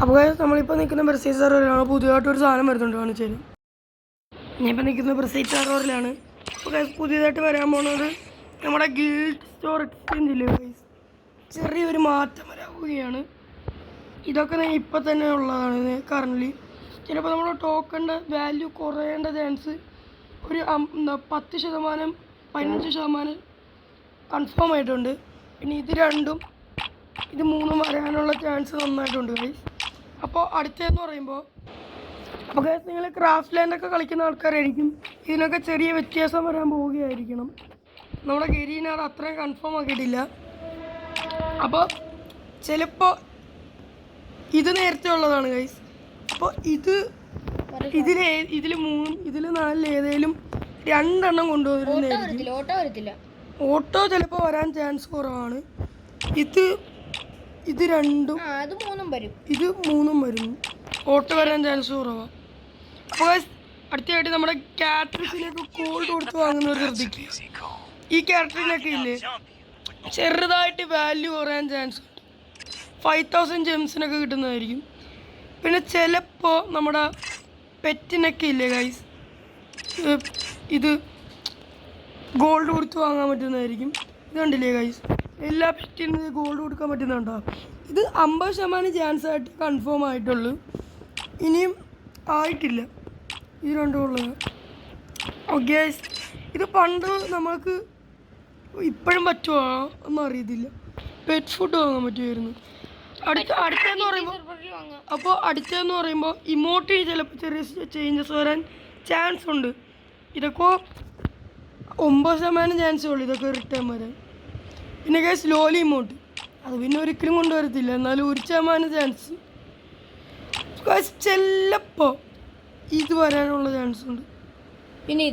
അപ്പോൾ നമ്മളിപ്പോൾ നിൽക്കുന്ന ബ്രസീൽ സെർവറിലാണ്. പുതിയതായിട്ടൊരു സാധനം വരുന്നുണ്ട്, കാണിച്ചു തരും. ഞാനിപ്പോൾ നിൽക്കുന്ന ബ്രസീൽ സെർവറിലാണ്. അപ്പോൾ പുതിയതായിട്ട് വരാൻ പോകുന്നത് നമ്മുടെ ഗിൽഡ് സ്റ്റോർ എക്സ്ചേഞ്ചില്ലേ ഗൈസ്, ചെറിയൊരു മാറ്റം വരാവുകയാണ്. ഇതൊക്കെ ഇപ്പം തന്നെ ഉള്ളതാണ് കറൻ്റ്ലി. ചിലപ്പോൾ നമ്മുടെ ടോക്കണിൻ്റെ വാല്യൂ കുറയേണ്ട ചാൻസ് ഒരു 10%, 15% കൺഫേം ആയിട്ടുണ്ട്. പിന്നെ ഇത് രണ്ടും ഇത് മൂന്നും വരാനുള്ള ചാൻസ് നന്നായിട്ടുണ്ട് ഗൈസ്. അപ്പോൾ അടുത്തതെന്ന് പറയുമ്പോൾ അപ്പോൾ ഗൈസ് നിങ്ങൾ ക്രാഫ്റ്റ് ലാൻഡൊക്കെ കളിക്കുന്ന ആൾക്കാരായിരിക്കും, ഇതിനൊക്കെ ചെറിയ വ്യത്യാസം വരാൻ പോവുകയായിരിക്കണം. നമ്മുടെ ഗരീനാർ അത്രയും കൺഫേം ആക്കിയിട്ടില്ല. അപ്പോൾ ചിലപ്പോൾ ഇത് നേരത്തെ ഉള്ളതാണ് ഗൈസ്. അപ്പോൾ ഇതിൽ 4 ഏതെങ്കിലും 2 കൊണ്ടുവരുന്നില്ല. ഓട്ടോ ചിലപ്പോൾ വരാൻ ചാൻസ് കുറവാണ്. ഇത് രണ്ടും ഇത് മൂന്നും വരും. ഓട്ടോ വരാൻ ചാൻസ് കുറവാണ്. അപ്പോൾ അടുത്തതായിട്ട് നമ്മുടെ കാറ്ററിസിനൊക്കെ ഗോൾഡ് കൊടുത്ത് വാങ്ങുന്നവർ ശ്രദ്ധിക്കുക. ഈ കാറ്ററിനൊക്കെ ഇല്ലേ ചെറുതായിട്ട് വാല്യൂ കുറയാൻ ചാൻസ് ഉണ്ട്. 5000 ജെംസിനൊക്കെ കിട്ടുന്നതായിരിക്കും. പിന്നെ ചിലപ്പോൾ നമ്മുടെ പെറ്റിനൊക്കെ ഇല്ലേ ഗൈസ്, ഇത് ഗോൾഡ് കൊടുത്ത് വാങ്ങാൻ പറ്റുന്നതായിരിക്കും. ഇത് കണ്ടില്ലേ ഗൈസ്, എല്ലാ പെറ്റിനും ഗോൾഡ് കൊടുക്കാൻ പറ്റുന്നുണ്ടോ? ഇത് 50% ചാൻസ് ആയിട്ട് കൺഫേം ആയിട്ടുള്ളൂ, ഇനിയും ആയിട്ടില്ല. ഇത് രണ്ടും ഉള്ളത്. ഓക്കെ, ഇത് പണ്ട് നമ്മൾക്ക് ഇപ്പോഴും പറ്റുമോ ഒന്നും അറിയത്തില്ല. പെറ്റ് ഫുഡ് വാങ്ങാൻ പറ്റുമായിരുന്നു. അടുത്തെന്ന് പറയുമ്പോൾ ഇമോട്ടിന് ചിലപ്പോൾ ചെറിയ ചേഞ്ചസ് വരാൻ ചാൻസ് ഉണ്ട്. ഇതൊക്കെ 9% ചാൻസേ ഉള്ളൂ ഇതൊക്കെ റിട്ടേൺ വരാൻ. പിന്നെ ഗൈസ് ലോലി ഇമോട്ട് അത് പിന്നെ ഒരിക്കലും കൊണ്ടുവരത്തില്ല, എന്നാലും 1% ചാൻസ് ഗൈസ് ചിലപ്പോൾ ഇത് വരാനുള്ള ചാൻസ് ഉണ്ട്. പിന്നെ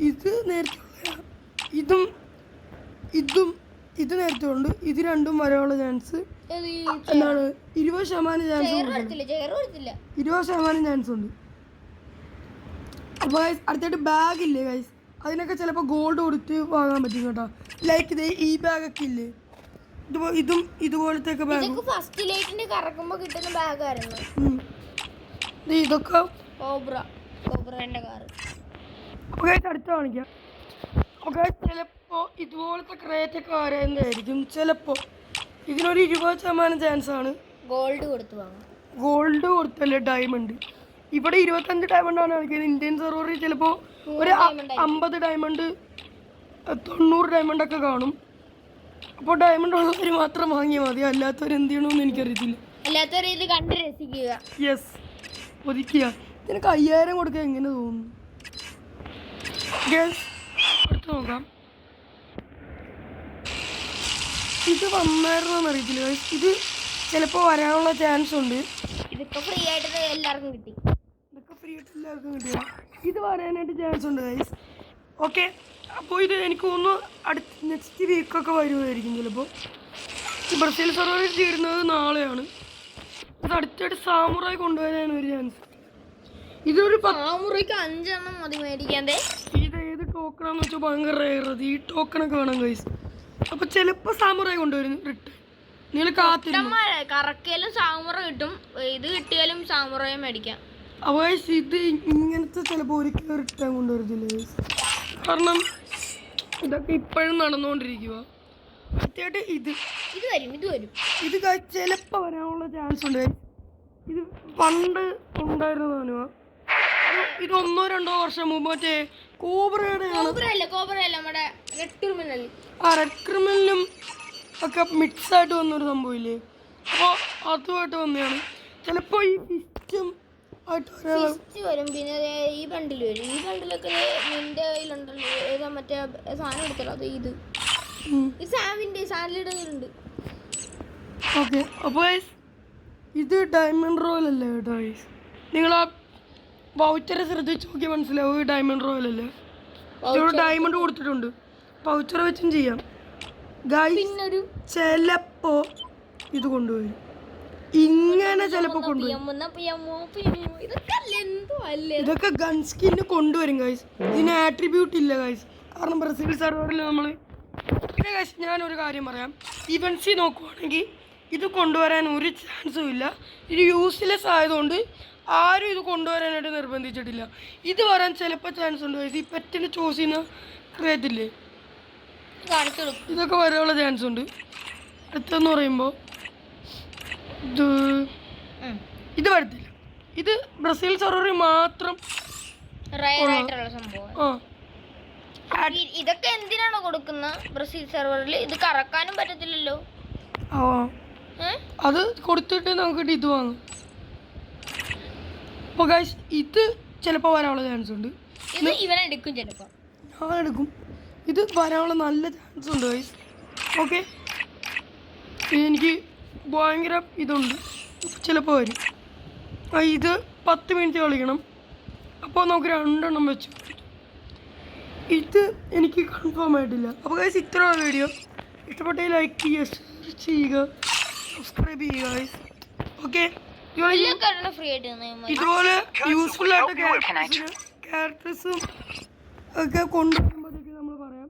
ഇത് നേരത്തെ ഇത് നേരത്തെ ഉണ്ട്. ഇത് രണ്ടും വരാനുള്ള ചാൻസ് എന്താണ് 20% ചാൻസ് ഉണ്ട്. 20% ചാൻസ് ഉണ്ട്. അപ്പോൾ അടുത്തായിട്ട് ബാഗ് ഇല്ലേ ഗൈസ്, അതിനൊക്കെ ചിലപ്പോൾ ഗോൾഡ് കൊടുത്ത് വാങ്ങാൻ പറ്റും കേട്ടോ. ലൈക്ക് ഇത് ഈ ബാഗൊക്കെ ഇല്ലേ, ഇതും ഇതുപോലത്തെ ബാഗ് ഇതൊക്കെ അപ്പോൾ അടുത്ത് കാണിക്കാം. അപ്പോൾ ചിലപ്പോൾ ഇതുപോലത്തെ ക്രേറ്റൊക്കെ വരാനായിരിക്കും. ചിലപ്പോൾ ഇതിനൊരു 20% ചാൻസാണ് ഗോൾഡ് കൊടുത്തല്ലേ ഡയമണ്ട്. ഇവിടെ 25 ഡയമണ്ടാണ് കളിക്കുന്നത്. ഇന്ത്യൻ സെർവറിൽ ചിലപ്പോൾ ഒരു 50 ഡയമണ്ട് 90 ഡയമണ്ടൊക്കെ കാണും. അപ്പോൾ ഡയമണ്ട് ഉള്ളവർ മാത്രം വാങ്ങിയാൽ മതി, അല്ലാത്തവർ എന്ത് ചെയ്യണമെന്ന് എനിക്കറിയത്തില്ല. യെസ്, ഒതുക്കുക. ഇതിനൊക്കെ 5000 കൊടുക്കാൻ എങ്ങനെ തോന്നുന്നു? അടുത്ത് നോക്കാം. ഇത് വന്നായിരുന്നോന്ന് അറിയത്തില്ല. ഇത് ചിലപ്പോൾ വരാനുള്ള ചാൻസ് ഉണ്ട്. ഇതൊക്കെ ഫ്രീ ആയിട്ട് എല്ലാവർക്കും കിട്ടി. ഇത് വരാനായിട്ട് ചാൻസ് ഉണ്ട് ഗൈസ്. ഓക്കെ, അപ്പോൾ ഇത് എനിക്ക് തോന്നുന്നു നെക്സ്റ്റ് വീക്കൊക്കെ വരുമായിരിക്കും. ചിലപ്പോൾ ബ്രസീൽ സെർവറിൽ ചേരുന്നത് നാളെയാണ്. ഇത് അടുത്തായിട്ട് സാമുറായി കൊണ്ടുവരാൻ ഒരു ചാൻസ്. ഇതൊരു 5 മതി മേടിക്കാതെ. ഇത് ഏത് ടോക്കണാന്ന് വെച്ചാൽ ഭയങ്കര റെയറത്. ഈ ടോക്കണൊക്കെ വേണം ഗൈസ്. അപ്പോൾ ചിലപ്പോൾ സാമുറായി കൊണ്ടുവരും റിട്ടേൺ. നിങ്ങൾ കറക്കിയാലും സാമുറ കിട്ടും, ഇത് കിട്ടിയാലും സാമുറയെ മേടിക്കാം. അപ്പോൾ ഇത് ഇങ്ങനത്തെ ചിലപ്പോൾ ഒരിക്കലും റിട്ടേൺ കൊണ്ടുവരത്തില്ല ഗൈസ്, കാരണം ഇതൊക്കെ ഇപ്പോഴും നടന്നുകൊണ്ടിരിക്കുക. കൃത്യമായിട്ട് ഇത് ചിലപ്പോൾ വരാനുള്ള ചാൻസ് ഉണ്ട്. ഇത് പണ്ട് ഉണ്ടായിരുന്നതാണ്. ഇത് 1-2 വർഷം മുമ്പ് മറ്റേ കോബ്രയുടെ റെഡ് ക്രിമിനലും ഒക്കെ മിക്സ് ആയിട്ട് വന്നൊരു സംഭവമില്ലേ, അപ്പോൾ അതുമായിട്ട് വന്നതാണ്. ചിലപ്പോൾ ഈ ഫിസ്റ്റും ആയിട്ട് വരും. പിന്നെ ഈ ബണ്ടിൽ വരും. ഈ ബണ്ടിലൊക്കെ നിന്റെ കയ്യിലുണ്ടല്ലോ, ഏതാ മറ്റേ സാധനം എടുത്തല്ലോ, അത് ഇത് സാൻഡിലുണ്ട്. ഓക്കെ, അപ്പോൾ ഇത് ഡയമണ്ട് റോയൽ അല്ലേ കേട്ടോ ഗൈസ്. നിങ്ങൾ ആ വൗച്ചറെ ശ്രദ്ധിച്ച് നോക്കിയാൽ മനസ്സിലാവും ഇത് ഡയമണ്ട് റോയൽ അല്ലേ. ഇവിടെ ഡയമണ്ട് കൊടുത്തിട്ടുണ്ട്, വൗച്ചർ വെച്ചും ചെയ്യാം ഗൈസ്. ചിലപ്പോൾ ഇത് കൊണ്ടുവരും, ഇങ്ങനെ ചിലപ്പോൾ കൊണ്ടുവരും. ഇതൊക്കെ ഗൺ സ്കിന്ന് കൊണ്ടുവരും ഗൈസ്. ഇതിന് ആട്രിബ്യൂട്ട് ഇല്ല ഗൈസ്, കാരണം ബ്രസീൽ സെർവറിൽ നമ്മൾ. പിന്നെ ഗൈസ് ഞാനൊരു കാര്യം പറയാം, ഇവൻസി നോക്കുവാണെങ്കിൽ ഇത് കൊണ്ടുവരാൻ ഒരു ചാൻസും ഇല്ല. ഇത് യൂസ്ലെസ് ആയതുകൊണ്ട് ആരും ഇത് കൊണ്ടുവരാനായിട്ട് നിർബന്ധിച്ചിട്ടില്ല. ഇത് വരാൻ ചിലപ്പോൾ ചാൻസ് ഉണ്ട്. ഈ പെറ്റിന് ചൂസ് ചെയ്യുന്ന ക്രിയേറ്റില്ലേ, കാണിച്ചു കൊടുക്കും. ഇതൊക്കെ വരാനുള്ള ചാൻസ് ഉണ്ട്. അടുത്തെന്ന് പറയുമ്പോൾ ഇത് വരത്തില്ല. ഇത് ബ്രസീൽ സെർവറിൽ മാത്രം റയർ ആയിട്ടുള്ള സംഭവം. ഇതൊക്കെ എന്തിനാണോ കൊടുക്കുന്ന ബ്രസീൽ സെർവറിൽ? ഇത് കറക്കാനും പറ്റത്തില്ലല്ലോ. അത് കൊടുത്തിട്ട് നമുക്ക് ഇത് വാങ്ങും. അപ്പോൾ ഗൈസ് ഇത് ചിലപ്പോൾ വരാനുള്ള ചാൻസ് ഉണ്ട്. ഇത് ഇവനെടുക്കും ചിലപ്പോൾ. ഞാൻ എടുക്കും. ഇത് വരാനുള്ള നല്ല ചാൻസ് ഉണ്ട് ഗൈസ്. ഓക്കെ, എനിക്ക് ഭയങ്കര ഇതുണ്ട്, ചിലപ്പോൾ വരും. ഇത് 10 മിനിറ്റ് കളിക്കണം. അപ്പോൾ നമുക്ക് 2 എണ്ണം വെച്ചു. ഇത് എനിക്ക് കൺഫേം ആയിട്ടില്ല. അപ്പോൾ ഗൈസ് ഇത്രയുള്ള വീഡിയോ. ഇഷ്ടപ്പെട്ടെങ്കിൽ ലൈക്ക് ചെയ്യുക, ഷെയർ ചെയ്യുക, സബ്സ്ക്രൈബ് ചെയ്യുക ഗൈസ്. ഓക്കെ, ഇതുപോലെ യൂസ്ഫുൾ ആയിട്ട് ക്യാരക്ടേഴ്സും ഒക്കെ കൊണ്ടുവരുമ്പോഴത്തേക്ക് നമ്മൾ പറയാം.